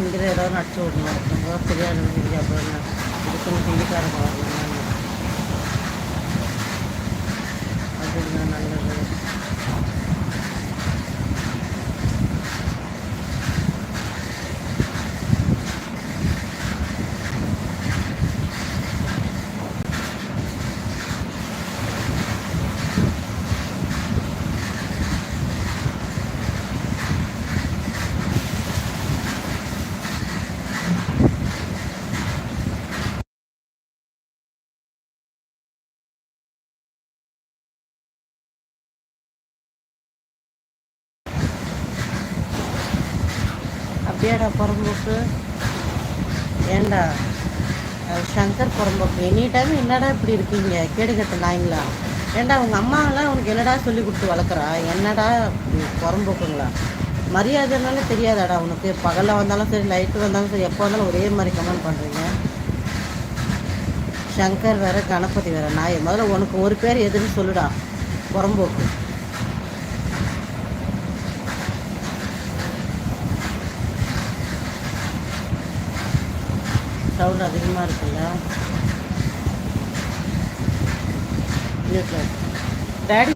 இங்கே ஏதாவது நடிச்சு விடணும். நம்ம தெரியாது செஞ்சு அப்படின்னு இதுக்குன்னு ஹிந்திக்காரங்க வரணும். அதுதான் நல்லது. அப்படியாடா புறம்போக்கு? ஏண்டா சங்கர் புறம்போக்கு எனி டைம் என்னடா இப்படி இருக்கீங்க கேடு கட்ட நாய்ங்களா? ஏண்டா உங்கள் அம்மாவெல்லாம் உனக்கு என்னடா சொல்லி கொடுத்து வளர்க்குறா? என்னடா புறம்போக்குங்களா? மரியாதைனாலே தெரியாதாடா உனக்கு? பகலில் வந்தாலும் சரி நைட்டு வந்தாலும் சரி எப்போ வந்தாலும் ஒரே மாதிரி கமெண்ட் பண்ணுறீங்க. சங்கர் வேற கணபதி வேற நாய். முதல்ல உனக்கு ஒரு பேர் எதுன்னு சொல்லுடா புறம்போக்கு. சவுண்ட் அதிகமாக இருக்குல்ல டேடி?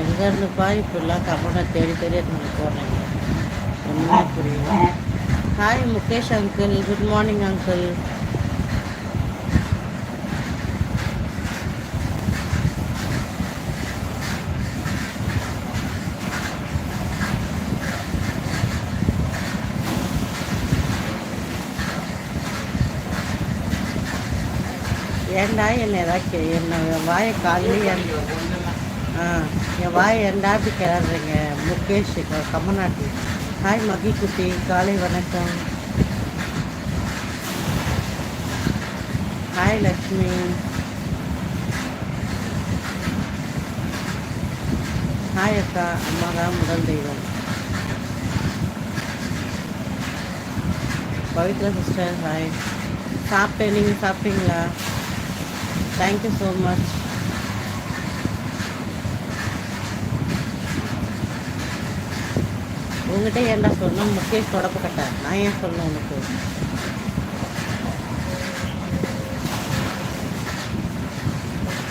எங்கேருந்துப்பா இப்படிலாம் கம்மனை தேடி தேடி எடுத்து போடுறீங்க? என்ன புரியல. Hi Mukesh uncle, good morning uncle. ஏண்டா என்ன ஏதாச்சும் என்ன வாயை காலையில் என் வாயை ஏண்டா அப்படி கிளறீங்க? முகேஷ் கம்மநாட்டி. ஹாய் மகி குட்டி, காலை வணக்கம். ஹாய் லக்ஷ்மி. ஹாய் அக்கா, அம்மா தான் முதல் தெய்வம். Pavithra sister hi. சாப்பிட்டேன், நீங்கள் சாப்பிட்டீங்களா? Thank you so much. உங்ககிட்ட ஏன்டா சொல்லணும்? முகேஷ் தொடப்பு கட்ட நான் ஏன் சொல்லணும் உனக்கு?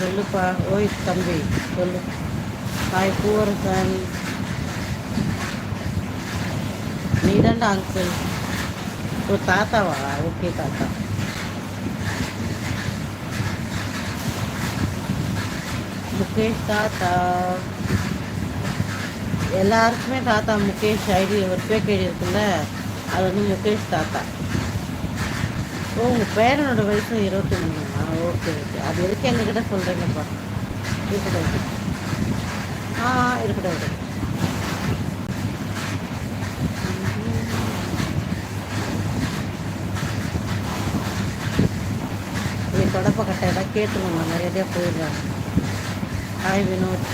சொல்லுப்பா. ஓய் தம்பி சொல்லு. ஹாய் பூவரசன். நீ தான்டா அங்கிள். ஓ தாத்தாவா? ஓகே தாத்தா. முகேஷ் தாத்தா. எல்லாருக்குமே தாத்தா முகேஷ் ஐடி ஒரு பேக் ஐடி இருக்குல்ல, அது வந்து முகேஷ் தாத்தா. ஓ உங்கள் பேரனோட வயசு 23. Okay okay. அது எதுக்கு எங்ககிட்ட சொல்கிறீங்கப்பா? இருக்கட்டும். இருக்கட்டும் இருக்கட்டும். நீ தொடப்ப கட்ட ஏதாவது கேட்டுருவோங்க, நிறையதையாக போயிடுறாங்க. ஹாய் வினோத்.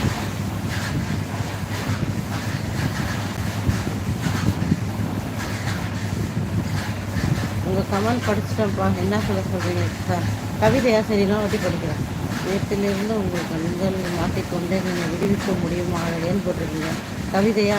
உங்கள் கமெண்ட் படிச்சுட்டேன்ப்பா. என்ன சொல்கிறீங்க சார்? கவிதையா? சரினா ஒட்டி படிக்கிறேன். நேற்றிலிருந்து உங்களுக்கு நீங்கள் மாட்டிக்கொண்டே நீங்கள் விடுவிக்க முடியுமா? ஏன் போட்டிருக்கீங்க? கவிதையா?